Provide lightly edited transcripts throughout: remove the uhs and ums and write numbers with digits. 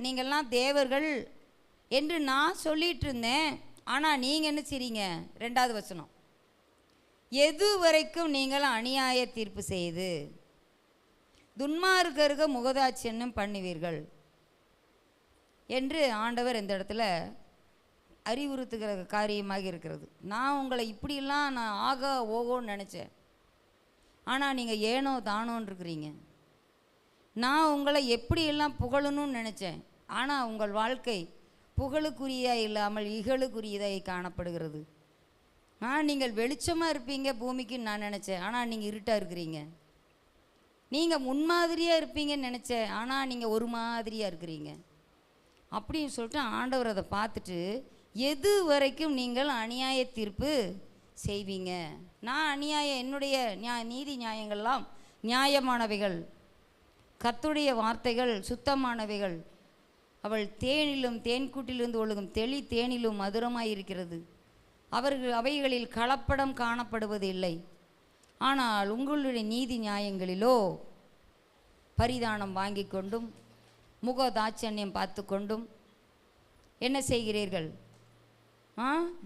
நீங்கள்லாம் தேவர்கள் என்று நான் சொல்லிகிட்டு இருந்தேன். ஆனால் நீங்கள் என்ன செய்றீங்க? 2வது வசனம், எது வரைக்கும் நீங்கள் அநியாய தீர்ப்பு செய்து துன்மார்க்கருக்கு முகதாட்சியம் பண்ணுவீர்கள் என்று ஆண்டவர் இந்த இடத்துல அறிவுறுத்துகிற காரியமாக இருக்கிறது. நான் உங்களை இப்படிலாம் நான் ஆகா ஓகோன்னு நினச்சேன், ஆனால் நீங்கள் ஏனோ தானோன்னு இருக்கிறீங்க. நான் உங்களை எப்படியெல்லாம் புகழணும்னு நினச்சேன், ஆனால் உங்கள் வாழ்க்கை புகழுக்குரியதாக இல்லாமல் இகழுக்குரியதாக காணப்படுகிறது. நீங்கள் வெளிச்சமாக இருப்பீங்க பூமிக்குன்னு நான் நினச்சேன், ஆனால் நீங்கள் இருட்டாக இருக்கிறீங்க. நீங்கள் முன்மாதிரியாக இருப்பீங்கன்னு நினச்சேன், ஆனால் நீங்கள் ஒரு மாதிரியாக இருக்கிறீங்க அப்படின்னு சொல்லிட்டு ஆண்டவர் அதை பார்த்துட்டு, எது வரைக்கும் நீங்கள் அநியாய தீர்ப்பு செய்வீங்க? நான் என்னுடைய நீதி நியாயங்கள்லாம் நியாயமானவைகள், கர்த்தருடைய வார்த்தைகள் சுத்தமானவைகள், அவள் தேனிலும் தேன்கூட்டிலிருந்து ஒழுகும் தெளி தேனிலும் மதுரமாய் இருக்கிறது, அவைகளில் கலப்படம் காணப்படுவது இல்லை. ஆனால் உங்களுடைய நீதி நியாயங்களிலோ பரிதானம் வாங்கி கொண்டும் முக தாட்சண்யம் பார்த்து கொண்டும் என்ன செய்கிறீர்கள்?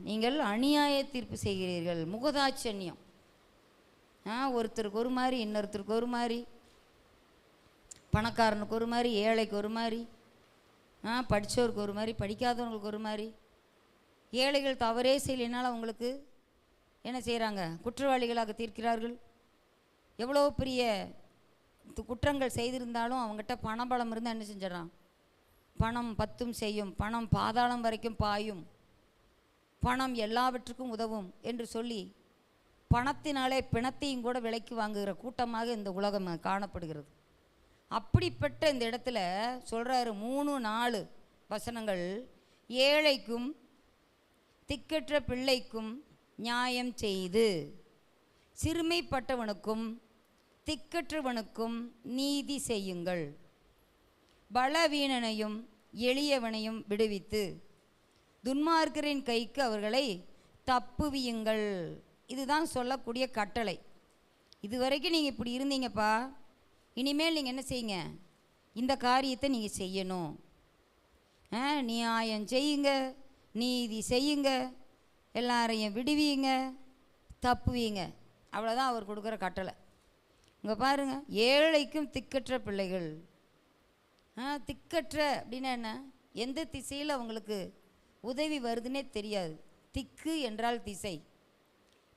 நீங்கள் அநியாய தீர்ப்பு செய்கிறீர்கள். முகதாட்சண்யம், ஒருத்தருக்கு ஒரு மாதிரி, இன்னொருத்தருக்கு ஒரு மாதிரி, பணக்காரனுக்கு ஒரு மாதிரி, ஏழைக்கு ஒரு மாதிரி, படித்தவருக்கு ஒரு மாதிரி, படிக்காதவங்களுக்கு ஒரு மாதிரி. ஏழைகள் தவறே செய்யலைனால அவங்களுக்கு என்ன செய்கிறாங்க? குற்றவாளிகளாக தீர்க்கிறார்கள். எவ்வளோ பெரிய குற்றங்கள் செய்திருந்தாலும் அவங்ககிட்ட பணபலம் இருந்தால் என்ன செஞ்சிடறான்? பணம் பத்தும் செய்யும், பணம் பாதாளம் வரைக்கும் பாயும், பணம் எல்லாவற்றுக்கும் உதவும் என்று சொல்லி பணத்தினாலே பிணத்தையும் கூட விலைக்கு வாங்குகிற கூட்டமாக இந்த உலகம் காணப்படுகிறது. அப்படிப்பட்ட இந்த இடத்துல சொல்கிறாரு 3-4 வசனங்கள், ஏழைக்கும் திக்கற்ற பிள்ளைக்கும் நியாயம் செய்து சிறுமைப்பட்டவனுக்கும் திக்கற்றவனுக்கும் நீதி செய்யுங்கள், பலவீனனையும் எளியவனையும் விடுவித்து துன்மார்க்கரின் கைக்கு அவர்களை தப்புவியுங்கள். இதுதான் சொல்லக்கூடிய கட்டளை. இதுவரைக்கும் நீங்கள் இப்படி இருந்தீங்கப்பா, இனிமேல் நீங்கள் என்ன செய்யுங்க? இந்த காரியத்தை நீங்கள் செய்யணும். நியாயம் செய்யுங்க, நீதி செய்யுங்க, எல்லாரையும் விடுவீங்க, தப்புவீங்க. அவ்வளோதான் அவர் கொடுக்குற கட்டளை. இங்கே பாருங்கள், ஏழைக்கும் திக்கற்ற பிள்ளைகள். திக்கற்ற அப்படின்னா என்ன? எந்த திசையில் அவங்களுக்கு உதவி வருதுன்னே தெரியாது. திக்கு என்றால் திசை,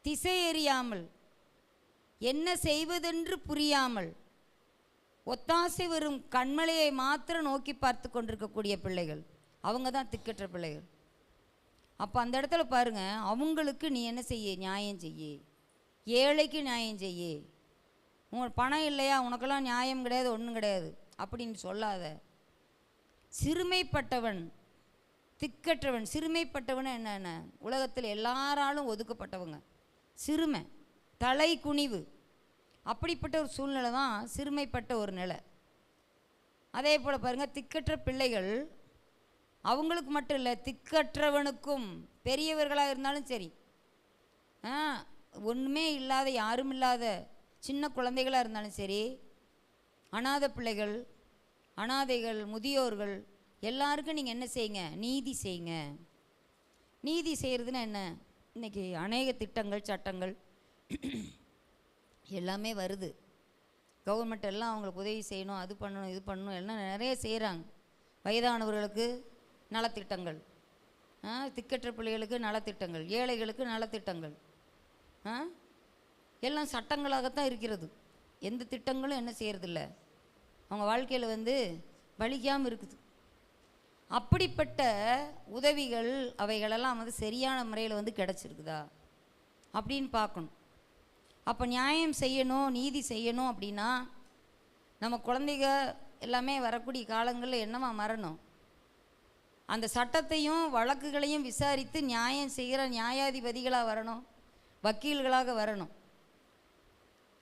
திசை எறியாமல், என்ன செய்வதென்று புரியாமல், ஒத்தாசை வரும் கண்மலையை மாத்திரம் நோக்கி பார்த்து கொண்டிருக்கக்கூடிய பிள்ளைகள், அவங்க தான் திக்கற்ற பிள்ளைகள். அப்போ அந்த இடத்துல பாருங்கள், அவங்களுக்கு நீ என்ன செய்ய? நியாயம் செய்ய. ஏழைக்கு நியாயம் செய்ய. உங்களுக்கு பணம் இல்லையா, உனக்கெல்லாம் நியாயம் கிடையாது, ஒன்றும் கிடையாது அப்படின்னு சொல்லாத. சிறுமைப்பட்டவன் திக்கற்றவன், சிறுமைப்பட்டவன் என்னென்ன? உலகத்தில் எல்லாராலும் ஒதுக்கப்பட்டவங்க, சிறுமை, தலை குனிவு, அப்படிப்பட்ட ஒரு சூழ்நிலை தான் சிறுமைப்பட்ட ஒரு நிலை. அதே போல் பாருங்கள், திக்கற்ற பிள்ளைகள் அவங்களுக்கு மட்டும் இல்லை, திக்கற்றவனுக்கும், பெரியவர்களாக இருந்தாலும் சரி, ஒன்றுமே இல்லாத யாரும் இல்லாத சின்ன குழந்தைகளாக இருந்தாலும் சரி, அநாத பிள்ளைகள், அநாதைகள், முதியோர்கள், எல்லாருக்கும் நீங்கள் என்ன செய்யுங்க? நீதி செய்யுங்க. நீதி செய்கிறதுனா என்ன? இன்றைக்கி அநேக திட்டங்கள் சட்டங்கள் எல்லாமே வருது. கவர்மெண்ட் எல்லாம் அவங்களுக்கு உதவி செய்யணும், அது பண்ணணும், இது பண்ணணும், எல்லாம் நிறைய செய்கிறாங்க. வயதானவர்களுக்கு நலத்திட்டங்கள், திக்கற்ற பிள்ளைகளுக்கு நலத்திட்டங்கள், ஏழைகளுக்கு நலத்திட்டங்கள், எல்லாம் சட்டங்களாகத்தான் இருக்கிறது. எந்த திட்டங்களும் என்ன செய்கிறதில்ல, அவங்க வாழ்க்கையில் வலிக்காமல் இருக்குது. அப்படிப்பட்ட உதவிகள் அவைகளெல்லாம் சரியான முறையில் கிடச்சிருக்குதா அப்படின்னு பார்க்கணும். அப்போ நியாயம் செய்யணும், நீதி செய்யணும் அப்படின்னா நம்ம குழந்தைங்க எல்லாமே வரக்கூடிய காலங்களில் என்னவா மறணும்? அந்த சட்டத்தையும் வழக்குகளையும் விசாரித்து நியாயம் செய்கிற நியாயாதிபதிகளாக வரணும், வக்கீல்களாக வரணும்.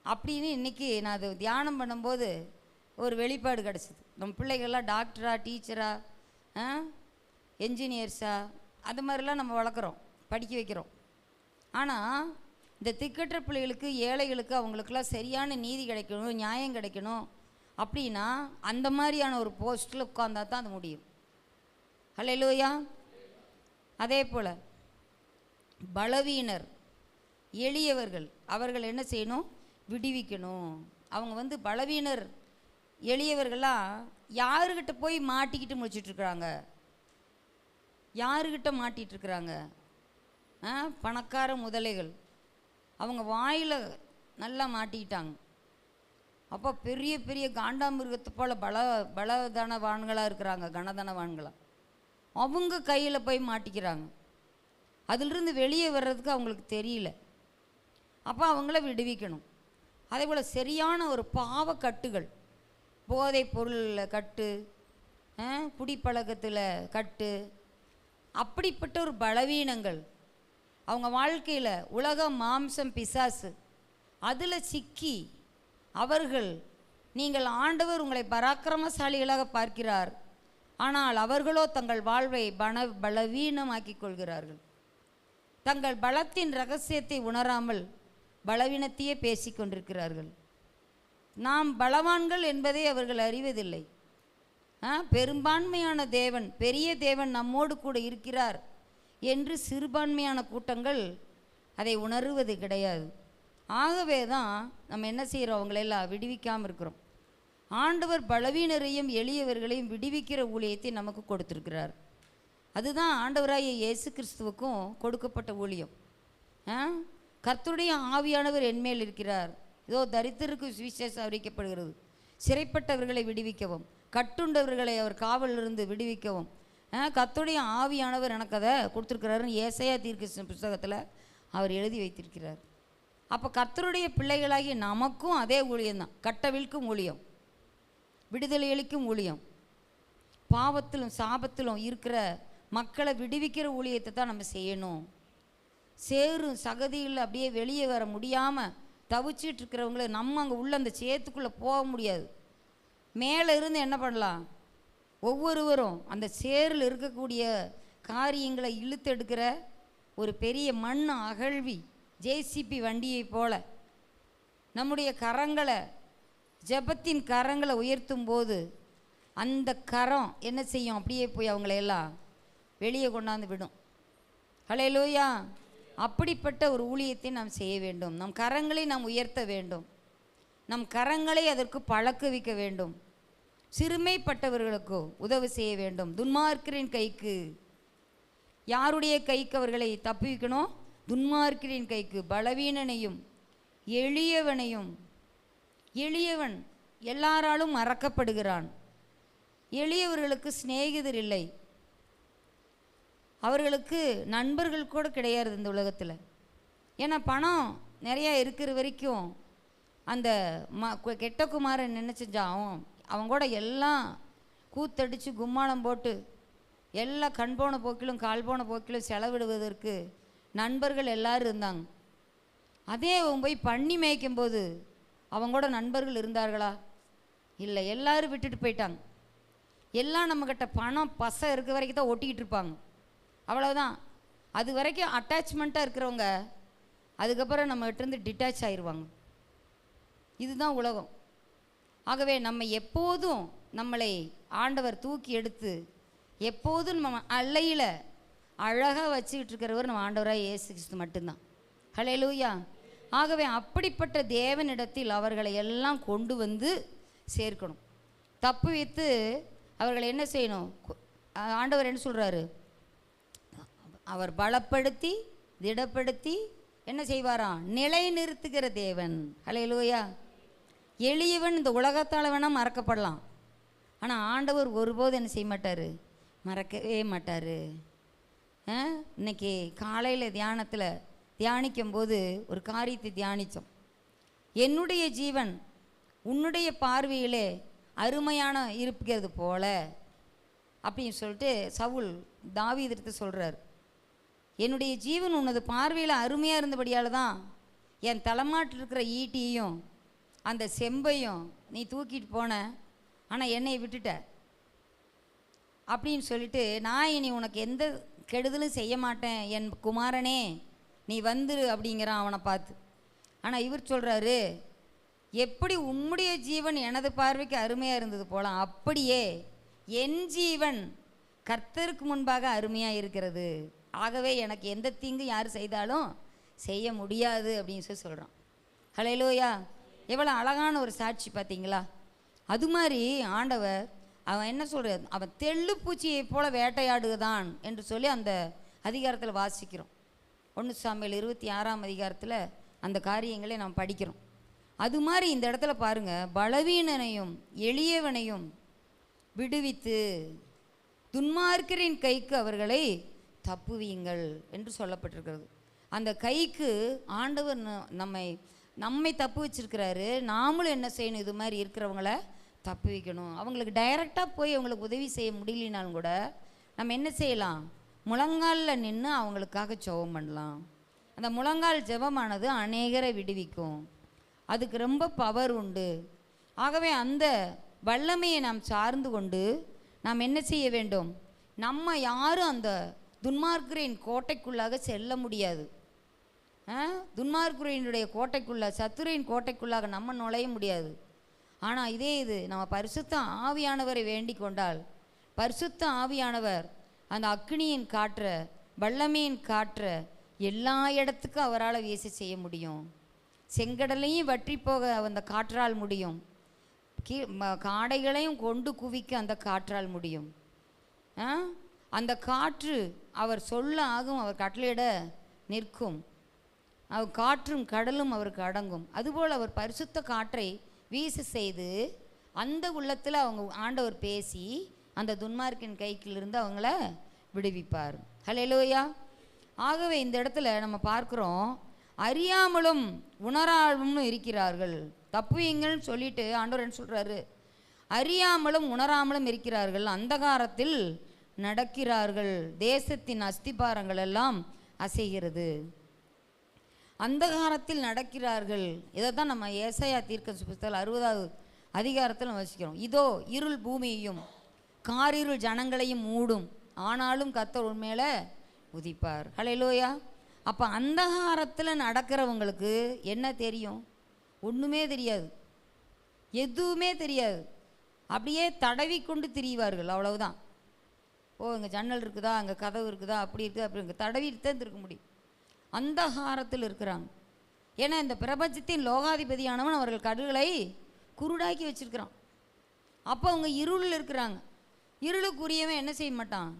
அப்படின்னு இன்றைக்கி நான் அது தியானம் பண்ணும்போது ஒரு வெளிப்பாடு கிடச்சிது. நம்ம பிள்ளைகள்லாம் டாக்டரா, டீச்சரா, என்ஜினியர்ஸா, அது மாதிரிலாம் நம்ம வளர்க்குறோம், படிக்க வைக்கிறோம். ஆனால் இந்த திக்கற்ற பிள்ளைகளுக்கு, ஏழைகளுக்கு, அவங்களுக்கெல்லாம் சரியான நீதி கிடைக்கணும், நியாயம் கிடைக்கணும், அப்படின்னா அந்த மாதிரியான ஒரு போஸ்ட்டில் உட்கார்ந்தா தான் அது முடியும். ஹல்லேலூயா. அதே போல் பலவீனர், எளியவர்கள், அவர்கள் என்ன செய்யணும்? விடுவிக்கணும். அவங்க பலவீனர் எளியவர்களாக யாருக்கிட்ட போய் மாட்டிக்கிட்டு முடிச்சிட்ருக்குறாங்க? யாருக்கிட்ட மாட்டிகிட்ருக்குறாங்க? பணக்கார முதலைகள் அவங்க வாயில் நல்லா மாட்டிக்கிட்டாங்க. அப்போ பெரிய பெரிய காண்டாமிருகத்தை போல் பலதனவான்களாக இருக்கிறாங்க, கனதனவான்களாக. அவங்க கையில் போய் மாட்டிக்கிறாங்க. அதிலிருந்து வெளியே வர்றதுக்கு அவங்களுக்கு தெரியல. அப்போ அவங்கள விடுவிக்கணும். அதே போல் சரியான ஒரு பாவக்கட்டுகள், போதைப் பொருளில் கட்டு, குடிப்பழக்கத்தில் கட்டு, அப்படிப்பட்ட ஒரு பலவீனங்கள் அவங்க வாழ்க்கையில், உலகம், மாம்சம், பிசாசு அதில் சிக்கி அவர்கள், நீங்கள் ஆண்டவர் உங்களை பராக்கிரமசாலிகளாக பார்க்கிறார், ஆனால் அவர்களோ தங்கள் வாழ்வை பலவீனமாக்கிக் கொள்கிறார்கள். தங்கள் பலத்தின் இரகசியத்தை உணராமல் பலவீனத்தையே பேசி கொண்டிருக்கிறார்கள். நாம் பலவான்கள் என்பதை அவர்கள் அறிவதில்லை. பெரும்பான்மையான தேவன், பெரிய தேவன் நம்மோடு கூட இருக்கிறார் என்று சிறுபான்மையான கூட்டங்கள் அதை உணர்வது கிடையாது. ஆகவே தான் நம்ம என்ன செய்கிறோம்? அவங்களெல்லாம் விடுவிக்காமல் இருக்கிறோம். ஆண்டவர் பலவீனரையும் எளியவர்களையும் விடுவிக்கிற ஊழியத்தை நமக்கு கொடுத்துருக்கிறார். அதுதான் ஆண்டவராகிய இயேசு கிறிஸ்துவுக்கும் கொடுக்கப்பட்ட ஊழியம். கர்த்தருடைய ஆவியானவர் என்மேல் இருக்கிறார், இதோ தரித்திரருக்கு சுவிசேஷம் அறிவிக்கப்படுகிறது, சிறைப்பட்டவர்களை விடுவிக்கவும், கட்டுண்டவர்களை அவர் காவலிருந்து விடுவிக்கவும் கர்த்தருடைய ஆவியானவர் எனக்கு அதை கொடுத்துருக்கிறாருன்னு ஏசாயா தீர்க்கதரிசன புத்தகத்தில் அவர் எழுதி வைத்திருக்கிறார். அப்போ கர்த்தருடைய பிள்ளைகளாகி நமக்கும் அதே ஊழியம்தான். கட்டவிழ்க்கும் ஊழியம், விடுதலை அளிக்கும் ஊழியம், பாவத்திலும் சாபத்திலும் இருக்கிற மக்களை விடுவிக்கிற ஊழியத்தை தான் நம்ம செய்யணும். சேரும் சகதியில் அப்படியே வெளியே வர முடியாமல் தவிச்சிட்டு இருக்கிறவங்கள நம்ம அங்கே உள்ள அந்த சேத்துக்குள்ளே போக முடியாது. மேலே இருந்து என்ன பண்ணலாம்? ஒவ்வொருவரும் அந்த சேரில் இருக்கக்கூடிய காரியங்களை இழுத்தெடுக்கிற ஒரு பெரிய மண் அகழ்வி ஜேசிபி வண்டியை போல நம்முடைய கரங்களை, ஜெபத்தின் கரங்களை உயர்த்தும் போது அந்த கரம் என்ன செய்யும்? அப்படியே போய் அவங்களையெல்லாம் வெளியே கொண்டாந்து விடும். ஹல்லேலூயா. அப்படிப்பட்ட ஒரு ஊழியத்தை நாம் செய்ய வேண்டும். நம் கரங்களை நாம் உயர்த்த வேண்டும். நம் கரங்களை அதற்கு பழக்குவிக்க வேண்டும். சிறுமைப்பட்டவர்களுக்கு உதவி செய்ய வேண்டும். துன்மார்க்கரின் கைக்கு, யாருடைய கைக்கு அவர்களை தப்புவிக்கணும்? துன்மார்க்கரின் கைக்கு. பலவீனனையும் எளியவனையும், எளியவன் எல்லாராலும் மறக்கப்படுகிறான். எளியவர்களுக்கு சிநேகிதர் இல்லை, அவர்களுக்கு நண்பர்கள் கூட கிடையாது இந்த உலகத்தில். ஏன்னா பணம் நிறையா இருக்கிற வரைக்கும் அந்த கெட்ட குமாரன் என்ன செஞ்சான்? அவன் கூட எல்லாம் கூத்தடித்து கும்மாளம் போட்டு எல்லாம் கண் போன போக்கிலும் கால் போன போக்கிலும் செலவிடுவதற்கு நண்பர்கள் எல்லோரும் இருந்தாங்க. அதே அவன் போய் பண்ணி மேய்க்கும்போது அவங்க கூட நண்பர்கள் இருந்தார்களா? இல்லை, எல்லோரும் விட்டுட்டு போயிட்டாங்க. எல்லாம் நம்மக்கிட்ட பணம் பசை இருக்க வரைக்கும் தான் ஒட்டிக்கிட்டு இருப்பாங்க, அவ்வளோதான். அது வரைக்கும் அட்டாச்மெண்ட்டாக இருக்கிறவங்க அதுக்கப்புறம் நம்மகிட்டேருந்து டிட்டாச் ஆயிடுவாங்க. இதுதான் உலகம். ஆகவே நம்ம எப்போதும் நம்மளை ஆண்டவர் தூக்கி எடுத்து எப்போதும் நம்ம அல்லையில் அழகாக வச்சுக்கிட்டு இருக்கிறவர் நம்ம ஆண்டவராக இயேசு கிறிஸ்து மட்டும்தான். ஹல்லேலூயா. ஆகவே அப்படிப்பட்ட தேவனிடத்தில் அவர்களை எல்லாம் கொண்டு வந்து சேர்க்கணும். தப்பு வைத்து அவர்களை என்ன செய்யணும்? ஆண்டவர் என்ன சொல்கிறாரு? அவர் பலப்படுத்தி திடப்படுத்தி என்ன செய்வாராம்? நிலை நிறுத்துகிற தேவன். ஹல்லேலூயா. எளியவன் இந்த உலகத்தால் வேணால் மறக்கப்படலாம், ஆனால் ஆண்டவர் ஒருபோது என்ன செய்ய மாட்டார்? மறக்கவே மாட்டார். இன்னைக்கு காலையில் தியானத்தில் தியானிக்கும்போது ஒரு காரியத்தை தியானித்தோம். என்னுடைய ஜீவன் உன்னுடைய பார்வையிலே அருமையான இருக்கிறது போல அப்படின்னு சொல்லிட்டு சவுல் தாவீதுக்கு சொல்கிறார். என்னுடைய ஜீவன் உனது பார்வையில் அருமையாக இருந்தபடியால் தான் என் தலைமாட்டில் இருக்கிற ஈட்டியையும் அந்த செம்பையும் நீ தூக்கிட்டு போன, ஆனால் என்னை விட்டுட்ட அப்படின்னு சொல்லிட்டு, நான் இனி உனக்கு எந்த கெடுதலும் செய்ய மாட்டேன் என் குமாரனே, நீ வந்துரு அப்படிங்கிறான் அவனை பார்த்து. ஆனால் இவர் சொல்கிறாரு, எப்படி உம்முடைய ஜீவன் எனது பார்வைக்கு அருமையாக இருந்தது போல அப்படியே என் ஜீவன் கர்த்தருக்கு முன்பாக அருமையாக இருக்கிறது. ஆகவே எனக்கு எந்த தீங்கு யார் செய்தாலும் செய்ய முடியாது அப்படின்னு சொல்கிறான். ஹல்லேலூயா! எவ்வளோ அழகான ஒரு சாட்சி பார்த்தீங்களா? அது மாதிரி ஆண்டவர் அவன் என்ன சொல்கிறார், அவன் தெள்ளுப்பூச்சியை போல வேட்டையாடுதான் என்று சொல்லி அந்த அதிகாரத்தில் வாசிக்கிறோம். 1 சாமுவேல் 26ஆம் அதிகாரத்தில் அந்த காரியங்களை நாம் படிக்கிறோம். அது மாதிரி இந்த இடத்துல பாருங்கள், பலவீனனையும் எளியவனையும் விடுவித்து துன்மார்க்கரின் கைக்கு அவர்களை தப்புவீங்கள் என்று சொல்லப்பட்டிருக்கிறது. அந்த கைக்கு ஆண்டவர் நம்மை தப்பு வச்சிருக்கிறாரு. நாமளும் என்ன செய்யணும், இது மாதிரி இருக்கிறவங்கள தப்பு வைக்கணும். அவங்களுக்கு டைரெக்டாக போய் அவங்களுக்கு உதவி செய்ய முடியலனாலும் கூட நம்ம என்ன செய்யலாம், முழங்காலில் நின்று அவங்களுக்காக ஜெபம் பண்ணலாம். அந்த முழங்கால் ஜெபமானது அநேகரை விடுவிக்கும். அதுக்கு ரொம்ப பவர் உண்டு. ஆகவே அந்த வல்லமையை நாம் சார்ந்து கொண்டு நாம் என்ன செய்ய வேண்டும், நம்ம யாரும் அந்த துன்மார்க்கரின் கோட்டைக்குள்ளாக செல்ல முடியாது. துன்மார்க்கரினுடைய கோட்டைக்குள்ளே, சத்துருவின் கோட்டைக்குள்ளாக நம்ம நுழைய முடியாது. ஆனால் இது நம்ம பரிசுத்த ஆவியானவரை வேண்டிக் கொண்டால், பரிசுத்த ஆவியானவர் அந்த அக்னியின் காற்ற, வல்லமையின் காற்ற எல்லா இடத்துக்கும் அவரால் வீசி செய்ய முடியும். செங்கடலையும் வற்றி போக அந்த காற்றால் முடியும். காடைகளையும் கொண்டு குவிக்க அந்த காற்றால் முடியும். அந்த காற்று அவர் சொல்ல ஆகும், அவர் கட்டளையிட நிற்கும். அவர் காற்றும் கடலும் அவருக்கு அடங்கும். அதுபோல் அவர் பரிசுத்த காற்றை வீச செய்து அந்த உள்ளத்தில் அவங்க ஆண்டவர் பேசி அந்த துன்மார்க்கின் கைக்கிலிருந்து அவங்கள விடுவிப்பார். ஹல்லேலூயா! ஆகவே இந்த இடத்துல நம்ம பார்க்குறோம், அறியாமலும் உணராமலும் இருக்கிறார்கள். தப்புவீங்கள்னு சொல்லிட்டு ஆண்டவர் என்ன சொல்கிறாரு, அறியாமலும் உணராமலும் இருக்கிறார்கள், அந்தகாரத்தில் நடக்கிறார்கள், தேசத்தின் அஸ்திபாரங்கள் எல்லாம் அசைகிறது. அந்தகாரத்தில் நடக்கிறார்கள். இதை தான் நம்ம ஏசாயா தீர்க்கதரிசி புத்தகம் 60ஆவது அதிகாரத்தில் நம்ம வசிக்கிறோம். இதோ இருள் பூமியையும் காரிருள் ஜனங்களையும் மூடும், ஆனாலும் கர்த்தர் உண்மையில உதிப்பார். ஹல்லேலூயா! அப்போ அந்தகாரத்தில் நடக்கிறவங்களுக்கு என்ன தெரியும்? ஒன்றுமே தெரியாது, எதுவுமே தெரியாது. அப்படியே தடவி கொண்டு திரிவார்கள், அவ்வளவுதான். இங்கே ஜன்னல் இருக்குதா, அங்கே கதவு இருக்குதா, அப்படி இருக்குது, அப்படி இருக்குது, தடவிட்டு தான் இருக்க முடியும். அந்தகாரத்தில் இருக்கிறாங்க. ஏன்னா இந்த பிரபஞ்சத்தின் லோகாதிபதியானவன் அவர்கள் கடுகளை குருடாக்கி வச்சிருக்கிறான். அப்போ அவங்க இருளில் இருக்கிறாங்க. இருளுக்குரியவன் என்ன செய்ய மாட்டான்,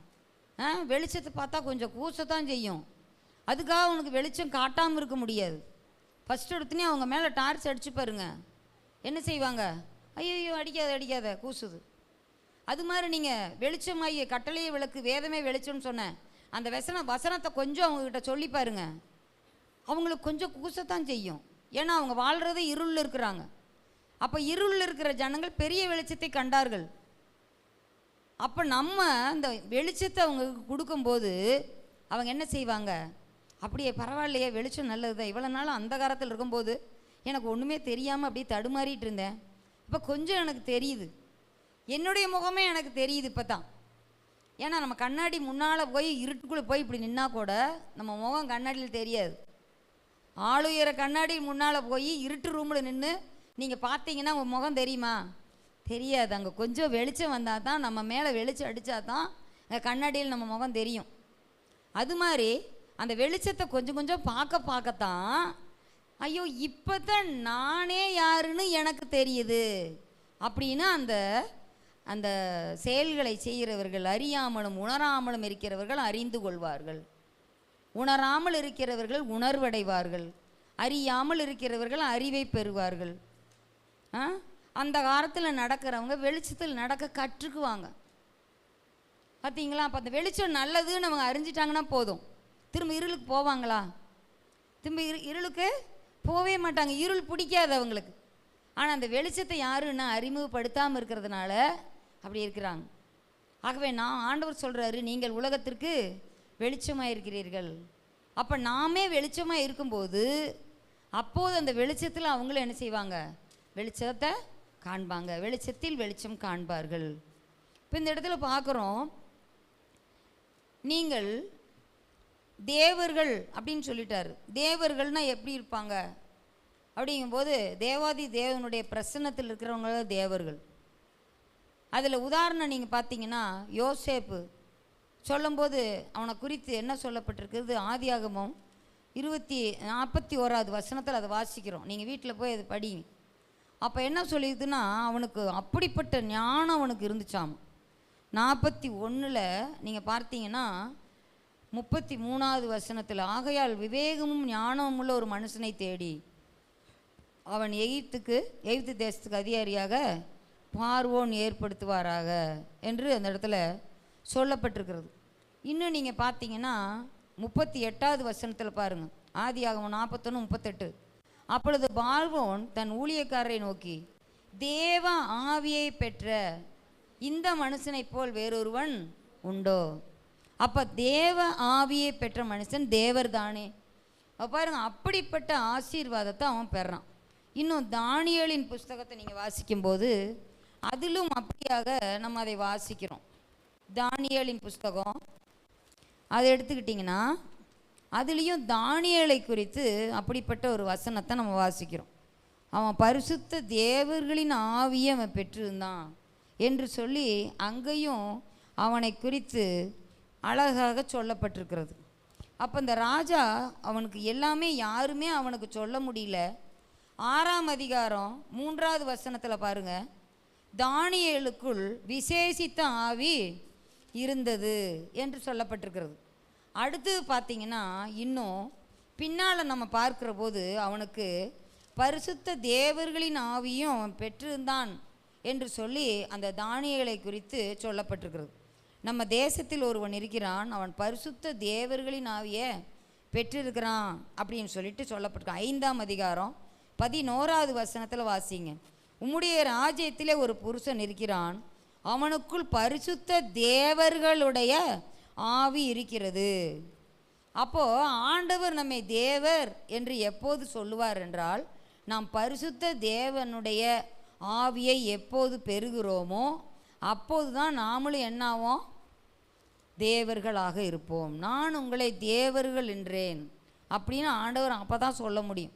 வெளிச்சத்தை பார்த்தா கொஞ்சம் கூசத்தான் செய்யும். அதுக்காக அவனுக்கு வெளிச்சம் காட்டாமல் இருக்க முடியாது. ஃபஸ்ட்டு எடுத்துனே அவங்க மேலே டார்ச் அடிச்சு பாருங்க, என்ன செய்வாங்க, ஐயோ அடிக்காத அடிக்காத கூசுது. அது மாதிரி நீங்கள் வெளிச்சமாகிய கட்டளையை விளக்கு வேதமே வெளிச்சம்னு சொன்னேன் அந்த வசனத்தை கொஞ்சம் அவங்கக்கிட்ட சொல்லி பாருங்க, அவங்களுக்கு கொஞ்சம் கூசத்தான் செய்யும். ஏன்னா அவங்க வாழ்கிறது இருளில் இருக்கிறாங்க. அப்போ இருளில் இருக்கிற ஜனங்கள் பெரிய வெளிச்சத்தை கண்டார்கள். அப்போ நம்ம அந்த வெளிச்சத்தை அவங்களுக்கு கொடுக்கும்போது அவங்க என்ன செய்வாங்க, அப்படியே பரவாயில்லையே வெளிச்சம் நல்லது தான், இவ்வளோ நாள் அந்தகாரத்தில் இருக்கும்போது எனக்கு ஒன்றுமே தெரியாமல் அப்படியே தடுமாறிட்டு இருந்தேன், இப்போ கொஞ்சம் எனக்கு தெரியுது, என்னுடைய முகமே எனக்கு தெரியுது இப்போ தான். ஏன்னா நம்ம கண்ணாடி முன்னால் போய் இருட்டுக்குள்ளே போய் இப்படி நின்னா கூட நம்ம முகம் கண்ணாடியில் தெரியாது. ஆளுயர கண்ணாடி முன்னால் போய் இருட்டு ரூமில் நின்று நீங்கள் பார்த்தீங்கன்னா உங்கள் முகம் தெரியுமா? தெரியாது. அங்கே கொஞ்சம் வெளிச்சம் வந்தால் தான், நம்ம மேலே வெளிச்சம் அடித்தா தான் கண்ணாடியில் நம்ம முகம் தெரியும். அது மாதிரி அந்த வெளிச்சத்தை கொஞ்சம் கொஞ்சம் பார்க்கத்தான், ஐயோ இப்போ தான் நானே யாருன்னு எனக்கு தெரியுது அப்படின்னு அந்த செயல்களை செய்கிறவர்கள், அறியாமலும் உணராமலும் இருக்கிறவர்கள் அறிந்து கொள்வார்கள். உணராமல் இருக்கிறவர்கள் உணர்வடைவார்கள், அறியாமல் இருக்கிறவர்கள் அறிவை பெறுவார்கள். அந்த காலத்தில் நடக்கிறவங்க வெளிச்சத்தில் நடக்க கற்றுக்குவாங்க. பார்த்தீங்களா? அப்போ அந்த வெளிச்சம் நல்லதுன்னு அவங்க அறிஞ்சிட்டாங்கன்னா போதும், திரும்ப இருளுக்கு போவாங்களா? திரும்ப இருளுக்கு போகவே மாட்டாங்க. இருள் பிடிக்காது அவங்களுக்கு. ஆனால் அந்த வெளிச்சத்தை யாருன்னா அறிமுகப்படுத்தாமல் இருக்கிறதுனால அப்படி இருக்கிறாங்க. ஆகவே ஆண்டவர் சொல்கிறாரு, நீங்கள் உலகத்திற்கு வெளிச்சமாக இருக்கிறீர்கள். அப்போ நாமே வெளிச்சமாக இருக்கும்போது அப்போது அந்த வெளிச்சத்தில் அவங்களும் என்ன செய்வாங்க, வெளிச்சத்தை காண்பாங்க, வெளிச்சத்தில் வெளிச்சம் காண்பார்கள். இப்போ இந்த இடத்துல பார்க்குறோம், நீங்கள் தேவர்கள் அப்படின்னு சொல்லிட்டாரு. தேவர்கள்னால் எப்படி இருப்பாங்க? அப்படிங்கும்போது தேவாதி தேவனுடைய பிரசன்னத்தில் இருக்கிறவங்க தேவர்கள். அதில் உதாரணம் நீங்கள் பார்த்தீங்கன்னா யோசேப்பு சொல்லும்போது அவனை குறித்து என்ன சொல்லப்பட்டிருக்குது, ஆதியாகமம் 41வது வசனத்தில் அதை வாசிக்கிறோம். நீங்கள் வீட்டில் போய் அது படிங்க. அப்போ என்ன சொல்லிடுதுன்னா, அவனுக்கு அப்படிப்பட்ட ஞானம் அவனுக்கு இருந்துச்சாம். 41 நீங்கள் பார்த்தீங்கன்னா 33வது வசனத்தில், ஆகையால் விவேகமும் ஞானமும் உள்ள ஒரு மனுஷனை தேடி அவன் எகிப்து தேசத்துக்கு அதிகாரியாக பார்வோன் ஏற்படுத்துவாராக என்று அந்த இடத்துல சொல்லப்பட்டிருக்கிறது. இன்னும் நீங்கள் பார்த்தீங்கன்னா 38வது வசனத்தில் பாருங்கள், ஆதியாகமம் 41:38. அப்பொழுது பார்வோன் தன் ஊழியக்காரரை நோக்கி, தேவ ஆவியை பெற்ற இந்த மனுஷனைப் போல் வேறொருவன் உண்டோ? அப்போ தேவ ஆவியை பெற்ற மனுஷன் தேவர் தானே. பாருங்க, அப்படிப்பட்ட ஆசீர்வாதத்தை அவன் பெறான். இன்னும் தானியேலின் புஸ்தகத்தை நீங்கள் வாசிக்கும்போது அதிலும் அப்படியாக நம்ம அதை வாசிக்கிறோம். தானியேலின் புஸ்தகம் அதை எடுத்துக்கிட்டிங்கன்னா அதுலேயும் தானியேலை குறித்து அப்படிப்பட்ட ஒரு வசனத்தை நம்ம வாசிக்கிறோம். அவன் பரிசுத்த தேவர்களின் ஆவியை அவன் பெற்றிருந்தான் என்று சொல்லி அங்கேயும் அவனை குறித்து அழகாக சொல்லப்பட்டிருக்கிறது. அப்போ இந்த ராஜா அவனுக்கு எல்லாமே யாருமே அவனுக்கு சொல்ல முடியல. 6ஆம் அதிகாரம் 3வது வசனத்தில் பாருங்கள், தானியேலுக்குள் விசேஷித்த ஆவி இருந்தது என்று சொல்லப்பட்டிருக்கிறது. அடுத்து பார்த்தீங்கன்னா இன்னும் பின்னால் நம்ம பார்க்குற போது அவனுக்கு பரிசுத்த தேவர்களின் ஆவியும் அவன் பெற்றிருந்தான் என்று சொல்லி அந்த தானியேலை குறித்து சொல்லப்பட்டிருக்கிறது. நம்ம தேசத்தில் ஒருவன் இருக்கிறான், அவன் பரிசுத்த தேவர்களின் ஆவியை பெற்றிருக்கிறான் அப்படின்னு சொல்லிட்டு சொல்லப்பட்டிருக்கான். 5ஆம் அதிகாரம் 11வது வசனத்தில் வாசிங்க, உம்முடைய ராஜ்யத்திலே ஒரு புருஷன் இருக்கிறான், அவனுக்குள் பரிசுத்த தேவர்களுடைய ஆவி இருக்கிறது. அப்போது ஆண்டவர் நம்மை தேவர் என்று எப்போது சொல்லுவார் என்றால், நாம் பரிசுத்த தேவனுடைய ஆவியை எப்போது பெறுகிறோமோ அப்போது தான் நாமளும் என்னாவோம், தேவர்களாக இருப்போம். நான் உங்களை தேவர்கள் என்றேன் அப்படின்னு ஆண்டவர் அப்போ தான் சொல்ல முடியும்.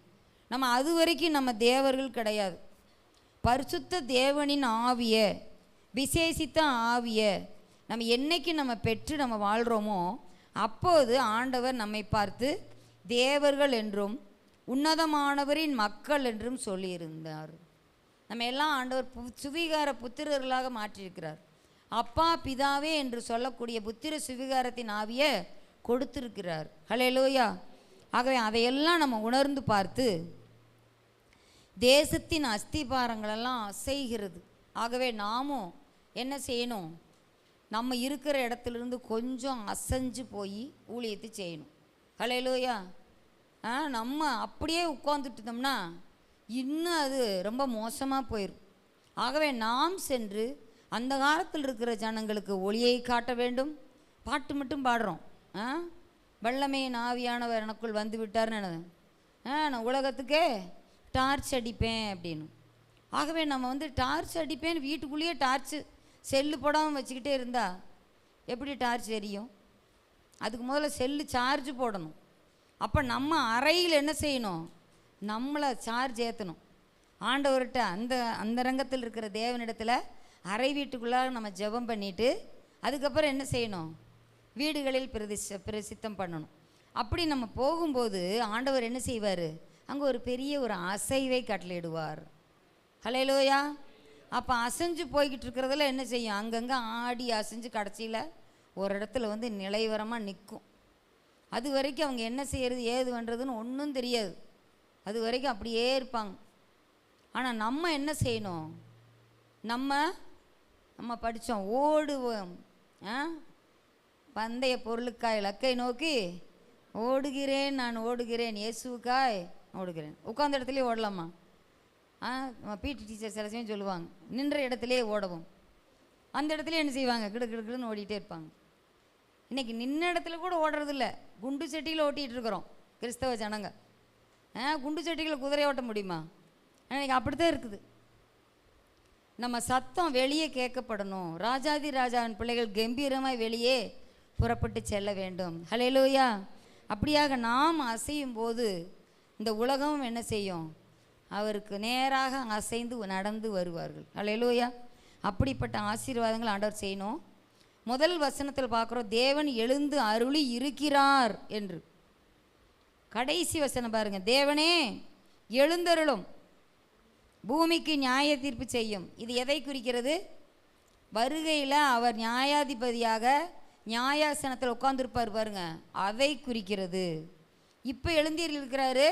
நம்ம அது வரைக்கும் நம்ம தேவர்கள் கிடையாது. பரிசுத்த தேவனின் ஆவியை, விசேஷித்த ஆவியை நம்ம என்னைக்கு நம்ம பெற்று நம்ம வாழ்கிறோமோ அப்போது ஆண்டவர் நம்மை பார்த்து தேவர்கள் என்றும் உன்னதமானவரின் மக்கள் என்றும் சொல்லியிருந்தார். நம்ம எல்லாம் ஆண்டவர் சுவிகார புத்திரர்களாக மாற்றியிருக்கிறார். அப்பா பிதாவே என்று சொல்லக்கூடிய புத்திர சுவிகாரத்தின் ஆவியை கொடுத்திருக்கிறார். ஹல்லேலூயா. ஆகவே அதையெல்லாம் நம்ம உணர்ந்து பார்த்து தேசத்தின் அஸ்திபாரங்களெல்லாம் அசைகிறது. ஆகவே நாமும் என்ன செய்யணும், நம்ம இருக்கிற இடத்துலேருந்து கொஞ்சம் அசைஞ்சு போய் ஊழியத்தை செய்யணும். ஹல்லேலூயா. நம்ம அப்படியே உட்காந்துட்டோம்னா இன்னும் அது ரொம்ப மோசமாக போயிடும். ஆகவே நாம் சென்று அந்த காலத்தில் இருக்கிற ஜனங்களுக்கு ஒளியை காட்ட வேண்டும். பாட்டு மட்டும் பாடுறோம், வல்லமே ஆவியானவர் எனக்குள் வந்து விட்டார்னு, நான் உலகத்துக்கே டார்ச் அடிப்பேன் அப்படின்னு. ஆகவே நம்ம டார்ச் அடிப்பேன்னு வீட்டுக்குள்ளேயே டார்ச்சு செல்லு போடாமல் வச்சுக்கிட்டே இருந்தால் எப்படி டார்ச் எரியும்? அதுக்கு முதல்ல செல்லு சார்ஜ் போடணும். அப்போ நம்ம அறையில் என்ன செய்யணும், நம்மளை சார்ஜ் ஏற்றணும். ஆண்டவர்கிட்ட அந்த ரங்கத்தில் இருக்கிற தேவனிடத்தில் அறை வீட்டுக்குள்ளாக நம்ம ஜெபம் பண்ணிவிட்டு அதுக்கப்புறம் என்ன செய்யணும், வீடுகளில் பிரசித்தம் பண்ணணும். அப்படி நம்ம போகும்போது ஆண்டவர் என்ன செய்வார், அங்கே ஒரு பெரிய ஒரு அசைவை கட்டளையிடுவார். ஹல்லேலூயா. அப்போ அசைஞ்சு போய்கிட்டு இருக்கிறதுல என்ன செய்யும், அங்கங்கே ஆடி அசைஞ்சு கடைசியில் ஒரு இடத்துல நிலைவரமாக நிற்கும். அது வரைக்கும் அவங்க என்ன செய்கிறது ஏது பண்ணுறதுன்னு ஒன்றும் தெரியாது. அது வரைக்கும் அப்படியே இருப்பாங்க. ஆனால் நம்ம என்ன செய்யணும், நம்ம படித்தோம், ஓடுவோம் பந்தய பொருளுக்காய் இலக்கை நோக்கி ஓடுகிறேன், நான் ஓடுகிறேன், இயேசுக்காய் ஓடுகிறேன். உட்காந்த இடத்துலேயே ஓடலாமா? நம்ம பிடி டீச்சர் சில சமயம் சொல்லுவாங்க, நின்ற இடத்துலையே ஓடவும். அந்த இடத்துல என்ன செய்வாங்க, கிடுன்னு ஓடிட்டே இருப்பாங்க. இன்றைக்கி நின்ன இடத்துல கூட ஓடுறதில்ல, குண்டு சட்டியில் ஓட்டிகிட்டு இருக்கிறோம் கிறிஸ்தவ ஜனங்க. குண்டு சட்டியில் குதிரை ஓட்ட முடியுமா? இன்றைக்கி அப்படித்தான் இருக்குது. நம்ம சத்தம் வெளியே கேட்கப்படணும். ராஜாதி ராஜாவின் பிள்ளைகள் கம்பீரமாய் வெளியே புறப்பட்டு செல்ல வேண்டும். ஹல்லேலூயா. அப்படியாக நாம் அசையும் போது இந்த உலகம் என்ன செய்யும், அவருக்கு நேராக அசைந்து நடந்து வருவார்கள். அல்லேலூயா. அப்படிப்பட்ட ஆசீர்வாதங்கள் ஆண்டவர் செய்யணும். முதல் வசனத்தில் பார்க்குறோம், தேவன் எழுந்து அருளி இருக்கிறார் என்று. கடைசி வசனம் பாருங்க, தேவனே எழுந்தருளும், பூமிக்கு நியாய தீர்ப்பு செய்யும். இது எதை குறிக்கிறது? வருகையில் அவர் நியாயாதிபதியாக நியாயாசனத்தில் உட்கார்ந்துருப்பார் பாருங்க, அதை குறிக்கிறது. இப்போ எழுந்திருக்கிறாரு,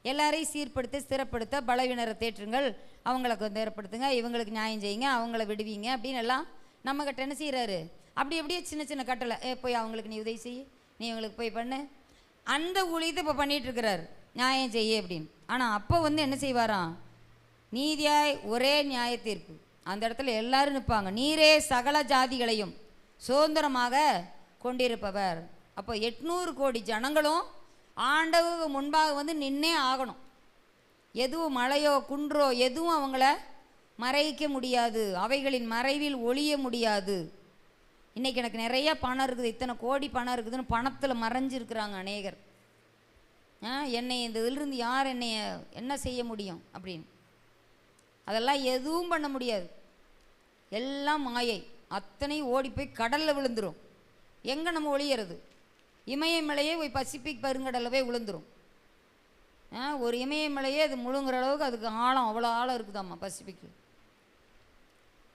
எல்லாரையும் சீர்படுத்த ஸ்திரப்படுத்த, பலவீனரை தேற்றுங்கள், அவங்களுக்கு நேரப்படுத்துங்க, இவங்களுக்கு நியாயம் செய்யுங்க, அவங்கள விடுவீங்க அப்படின்னு எல்லாம் நம்மக்கிட்ட என்ன செய்கிறாரு? அப்படி அப்படியே சின்ன சின்ன கட்டளை, போய் அவங்களுக்கு நீ உதவி செய்ய, நீ இவங்களுக்கு போய் பண்ணு, அந்த ஊழியத்தை இப்போ பண்ணிகிட்ருக்கிறார், நியாயம் செய்ய அப்படின்னு. ஆனால் அப்போ என்ன செய்வாராம்? நீதியாய் ஒரே நியாய தீர்ப்பு. அந்த இடத்துல எல்லாரும் நிற்பாங்க. நீரே சகல ஜாதிகளையும் சுதந்திரமாக கொண்டிருப்பவர். அப்போ 800 கோடி ஜனங்களும் ஆண்டவருக்கு முன்பாக நின்னே ஆகணும். எதுவும் மலையோ குன்றோ எதுவும் அவங்கள மறைக்க முடியாது, அவைகளின் மறைவில் ஒளிய முடியாது. இன்றைக்கி எனக்கு நிறைய பணம் இருக்குது, இத்தனை கோடி பணம் இருக்குதுன்னு பணத்தில் மறைஞ்சிருக்கிறாங்க அநேகர். என்னை இந்த இதிலிருந்து யார் என்னை என்ன செய்ய முடியும் அப்படின்னு. அதெல்லாம் எதுவும் பண்ண முடியாது, எல்லாம் மாயை. அத்தனை ஓடி போய் கடலில் விழுந்துடும். எங்கே நம்ம ஒளியறது? இமயமலையே போய் பசிபிக் பெருங்கடலில் போய் விழுந்துடும். ஒரு இமயமலையே அது முழுங்குற அளவுக்கு அதுக்கு ஆழம், அவ்வளோ ஆழம் இருக்குதாம்மா பசிபிக்கு.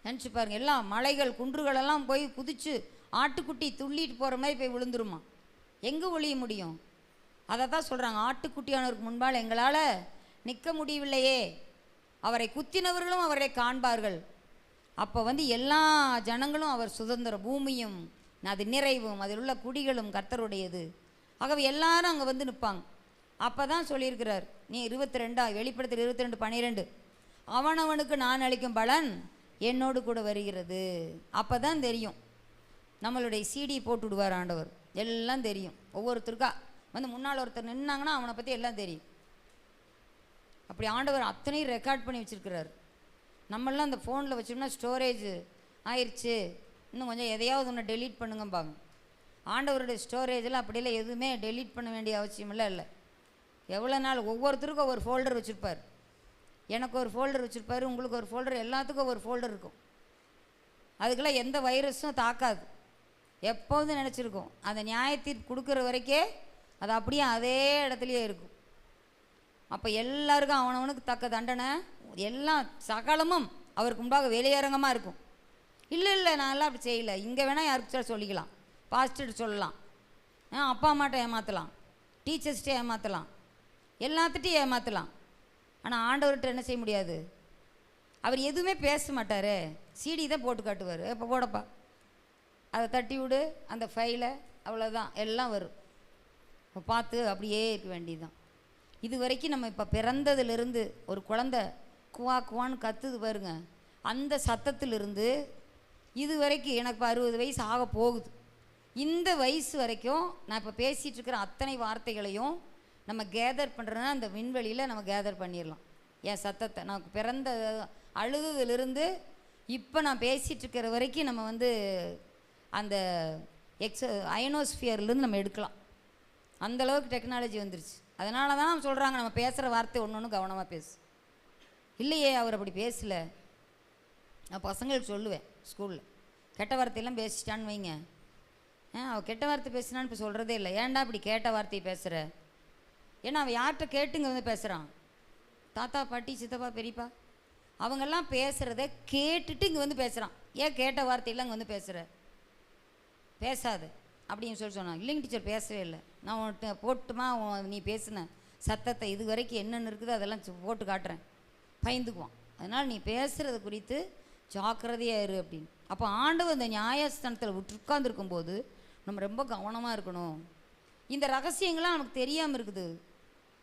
நினச்சி பாருங்கள், எல்லாம் மலைகள் குன்றுகளெல்லாம் போய் குதித்து ஆட்டுக்குட்டி துள்ளிட்டு போகிற மாதிரி போய் விழுந்துருமா. எங்கே ஒளிய முடியும்? அதை தான் சொல்கிறாங்க, ஆட்டுக்குட்டியானவருக்கு முன்பால் எங்களால் நிற்க முடியவில்லையே, அவரை குத்தினவர்களும் அவரை காண்பார்கள். அப்போ எல்லா ஜனங்களும் அவர் சுதந்திரம், பூமியும் அது நிறைவும் அதில் உள்ள குடிகளும் கர்த்தருடையது. ஆகவே எல்லாரும் அங்கே நிற்பாங்க. அப்போ தான் சொல்லியிருக்கிறார், நீ 22 வெளிப்படுத்தல் 22:12, அவனவனுக்கு நான் அளிக்கும் பலன் என்னோடு கூட வருகிறது. அப்போ தான் தெரியும். நம்மளுடைய சிடி போட்டு விடுவார் ஆண்டவர், எல்லாம் தெரியும். ஒவ்வொருத்தருக்கா முன்னால் ஒருத்தர் நின்னாங்கன்னா அவனை பற்றி எல்லாம் தெரியும். அப்படி ஆண்டவர் அத்தனையும் ரெக்கார்ட் பண்ணி வச்சுருக்கிறார். நம்மளாம் அந்த ஃபோனில் வச்சோம்னா ஸ்டோரேஜ் ஆயிடுச்சு, இன்னும் கொஞ்சம் எதையாவது ஒன்று டெலீட் பண்ணுங்கம்பாங்க. ஆண்டவருடைய ஸ்டோரேஜில் அப்படிலாம் எதுவுமே டெலீட் பண்ண வேண்டிய அவசியமெல்லாம் இல்லை. எவ்வளோ நாள் ஒவ்வொருத்தருக்கும் ஒவ்வொரு ஃபோல்டர் வச்சுருப்பார். எனக்கு ஒரு ஃபோல்டர் வச்சுருப்பார், உங்களுக்கு ஒரு ஃபோல்டர், எல்லாத்துக்கும் ஒரு ஃபோல்டர் இருக்கும். அதுக்கெல்லாம் எந்த வைரஸும் தாக்காது. எப்போதும் நினச்சிருக்கோம், அந்த நியாயத்தீர்ப்பு கொடுக்குற வரைக்கே அது அப்படியே அதே இடத்துலையே இருக்கும். அப்போ எல்லாருக்கும் அவனவனுக்கு தக்க தண்டனை, எல்லாம் சகலமும் அவருக்கு முன்பாக வெளியரங்கமாக இருக்கும். இல்லை நான்லாம் அப்படி செய்யலை, இங்கே வேணால் யாருக்கு சொல்லிக்கலாம், பாஸ்டர் சொல்லலாம், அப்பா அம்மாட்ட ஏமாற்றலாம், டீச்சர்ஸ்கிட்ட ஏமாற்றலாம், எல்லாத்துட்டையும் ஏமாற்றலாம். ஆனால் ஆண்டவர்கிட்ட என்ன செய்ய முடியாது? அவர் எதுவுமே பேச மாட்டார், சிடி தான் போட்டு காட்டுவார். இப்போ போடப்பா, அதை தட்டி விடு, அந்த ஃபைலை, அவ்வளோதான், எல்லாம் வரும். இப்போ பார்த்து அப்படியே இருக்க வேண்டியதுதான். இது வரைக்கும் நம்ம இப்போ பிறந்ததுலேருந்து ஒரு குழந்தை குவா குவான்னு கத்துது பாருங்க, அந்த சத்தத்திலிருந்து இது வரைக்கும் எனக்கு இப்போ 60 வயசு ஆக போகுது. இந்த வயசு வரைக்கும் நான் இப்போ பேசிகிட்டு இருக்கிற அத்தனை வார்த்தைகளையும் நம்ம கேதர் பண்ணுறோன்னா அந்த விண்வெளியில் நம்ம கேதர் பண்ணிடலாம். என் சத்தத்தை நான் பிறந்த அழுதுலேருந்து இப்போ நான் பேசிகிட்டு இருக்கிற வரைக்கும் நம்ம அந்த அயனோஸ்பியர்லேருந்து நம்ம எடுக்கலாம். அந்தளவுக்கு டெக்னாலஜி வந்துருச்சு. அதனால தான் சொல்கிறாங்க, நம்ம பேசுகிற வார்த்தை ஒன்று ஒன்று கவனமாக பேசு. இல்லையே அவர் அப்படி பேசலை. நான் பசங்களுக்கு சொல்லுவேன் ஸ்கூலில், கெட்ட வார்த்தையெல்லாம் பேசிட்டான்னு வைங்க, அவள் கெட்ட வார்த்தை பேசினான்னு இப்போ சொல்கிறதே இல்லை. ஏன்டா இப்படி கேட்ட வார்த்தையை பேசுகிற? ஏன்னா அவன் யார்கிட்ட கேட்டுங்க பேசுகிறான், தாத்தா பாட்டி சித்தப்பா பெரியப்பா அவங்கெல்லாம் பேசுகிறத கேட்டுட்டு இங்கே பேசுகிறான். ஏன் கேட்ட வார்த்தையெல்லாம் இங்கே பேசுகிற? பேசாது அப்படின்னு சொன்னான். இல்லைங்க டீச்சர், பேசவே இல்லை. நான் உன்கிட்ட போட்டுமா நீ பேசின சத்தத்தை இது வரைக்கும் என்னென்னு இருக்குது அதெல்லாம் போட்டு காட்டுறேன், பயந்துக்குவான். அதனால் நீ பேசுகிறத குறித்து ஜாக்கிரதையாக இரு அப்படின்னு. அப்போ ஆண்டவர் இந்த நியாயஸ்தானத்தில் உட்கார்ந்துருக்கும்போது நம்ம ரொம்ப கவனமாக இருக்கணும். இந்த ரகசியங்கள்லாம் நமக்கு தெரியாமல் இருக்குது.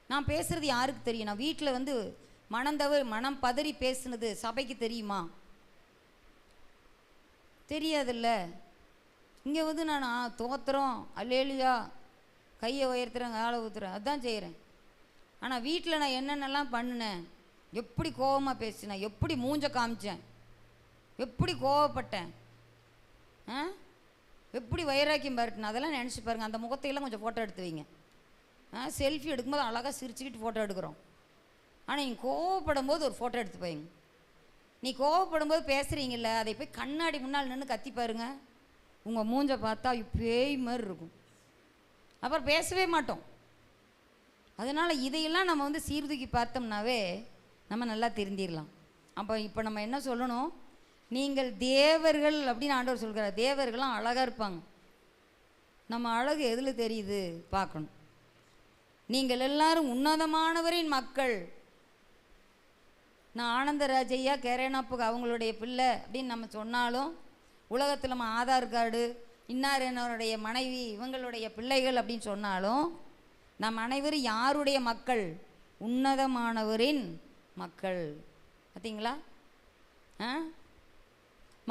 நான் பேசுகிறது யாருக்கு தெரியும்? நான் வீட்டில் மனம் பதறி பேசுனது சபைக்கு தெரியுமா? தெரியாதில்ல. இங்கே நான் தோத்துறோம், அல்லேலியா, கையை உயர்த்துறேன், காலை ஊற்றுறேன், அதுதான் செய்கிறேன். ஆனால் வீட்டில் நான் என்னென்னலாம் பண்ணினேன், எப்படி கோபமாக பேசினேன், எப்படி மூஞ்ச காமிச்சேன், எப்படி கோவப்பட்டேன், எப்படி வைராக்கியம் பாருட்டுன்னு அதெல்லாம் நினச்சி பாருங்கள். அந்த முகத்தையெல்லாம் கொஞ்சம் ஃபோட்டோ எடுத்து வைங்க. செல்ஃபி எடுக்கும்போது அழகாக சிரிச்சுக்கிட்டு ஃபோட்டோ எடுக்கிறோம். ஆனால் நீங்கள் கோவப்படும் போது ஒரு ஃபோட்டோ எடுத்து போயிங்க. நீ கோவப்படும் போது பேசுகிறீங்கள, அதை போய் கண்ணாடி முன்னால் நின்று கத்தி பாருங்க, உங்கள் மூஞ்சை பார்த்தா பேய் மாதிரி இருக்கும். அப்புறம் பேசவே மாட்டோம். அதனால் இதையெல்லாம் நம்ம வந்து சீர்தூக்கி பார்த்தோம்னாவே நம்ம நல்லா திருந்திடலாம். அப்போ இப்போ நம்ம என்ன சொல்லணும், நீங்கள் தேவர்கள் அப்படின்னு ஆண்டவர் சொல்கிறார். தேவர்கள்லாம் அழகாக இருப்பாங்க. நம்ம அழகு எதில் தெரியுது பார்க்கணும். நீங்கள் எல்லாரும் உன்னதமானவரின் மக்கள். நான் ஆனந்தராஜையா கேரேனாப்புக்கு அவங்களுடைய பிள்ளை அப்படின்னு நம்ம சொன்னாலும், உலகத்தில் நம்ம ஆதார் கார்டு இன்னார் என்னவருடைய மனைவி இவங்களுடைய பிள்ளைகள் அப்படின்னு சொன்னாலும், நம் அனைவரும் யாருடைய மக்கள்? உன்னதமானவரின் மக்கள். பார்த்தீங்களா?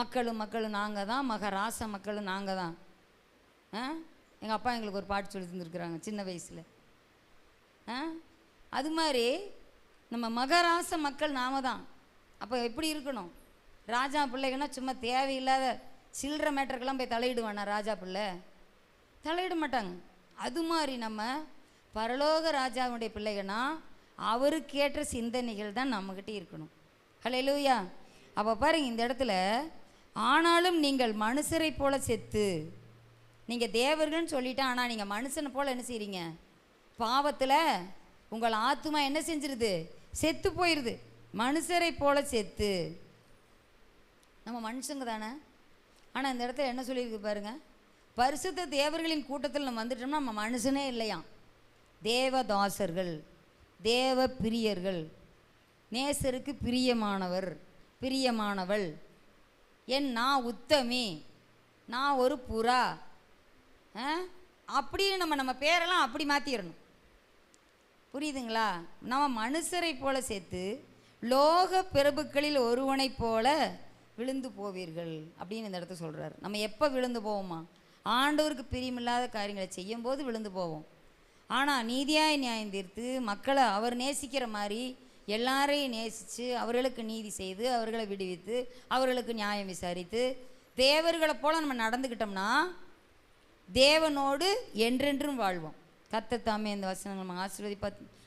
மக்களும் நாங்கள் தான், மகராச மக்களும் நாங்கள் தான். எங்கள் அப்பா எங்களுக்கு ஒரு பாட்டு சொல்லி தந்துருக்குறாங்க சின்ன வயசில். அது மாதிரி நம்ம மகராச மக்கள் நாம தான். அப்போ எப்படி இருக்கணும்? ராஜா பிள்ளைகள்னா சும்மா தேவையில்லாத சில்லற மேட்டருக்கெல்லாம் போய் தலையிடுவானா ராஜா பிள்ளை? தலையிட மாட்டாங்க. அது மாதிரி நம்ம பரலோக ராஜாவுடைய பிள்ளைகள்னா அவருக்கேற்ற சிந்தனைகள் தான் நம்மக்கிட்ட இருக்கணும். ஹல்லேலூயா. அப்போ பாருங்க, இந்த இடத்துல ஆனாலும் நீங்கள் மனுஷரை போல செத்து, நீங்கள் தேவர்கள்னு சொல்லிட்டா, ஆனால் நீங்கள் மனுஷனை போல் என்ன செய்கிறீங்க? பாவத்தில் உங்கள் ஆத்துமா என்ன செஞ்சிருது? செத்து போயிடுது. மனுஷரை போல செத்து. நம்ம மனுஷங்க தானே. ஆனால் இந்த இடத்துல என்ன சொல்லியிருக்கு பாருங்க, பரிசுத்த தேவர்களின் கூட்டத்தில் நம்ம வந்துட்டோம்னா நம்ம மனுஷனே இல்லையாம். தேவதாசர்கள், தேவ பிரியர்கள், நேசருக்கு பிரியமானவர் பிரியமானவள், நான் உத்தமி, நான் ஒரு புறா அப்படின்னு நம்ம பேரெல்லாம் அப்படி மாற்றிடணும். புரியுதுங்களா? நம்ம மனுஷரை போல சேர்த்து லோக பிரபுக்களில் ஒருவனை போல விழுந்து போவீர்கள் அப்படின்னு இந்த இடத்த சொல்கிறார். நம்ம எப்போ விழுந்து போவோமா? ஆண்டவருக்கு பிரியமில்லாத காரியங்களை செய்யும் போது விழுந்து போவோம். ஆனால் நீதியாய் நியாயம் தீர்த்து மக்களை அவர் நேசிக்கிற மாதிரி எல்லாரையும் நேசித்து அவர்களுக்கு நீதி செய்து அவர்களை விடுவித்து அவர்களுக்கு நியாயம் விசாரித்து தேவர்களை போல் நம்ம நடந்துக்கிட்டோம்னா தேவனோடு என்றென்றும் வாழ்வோம். கர்த்தர் தாமே இந்த வசனங்கள் நம்ம ஆசீர்வதிப்பார்.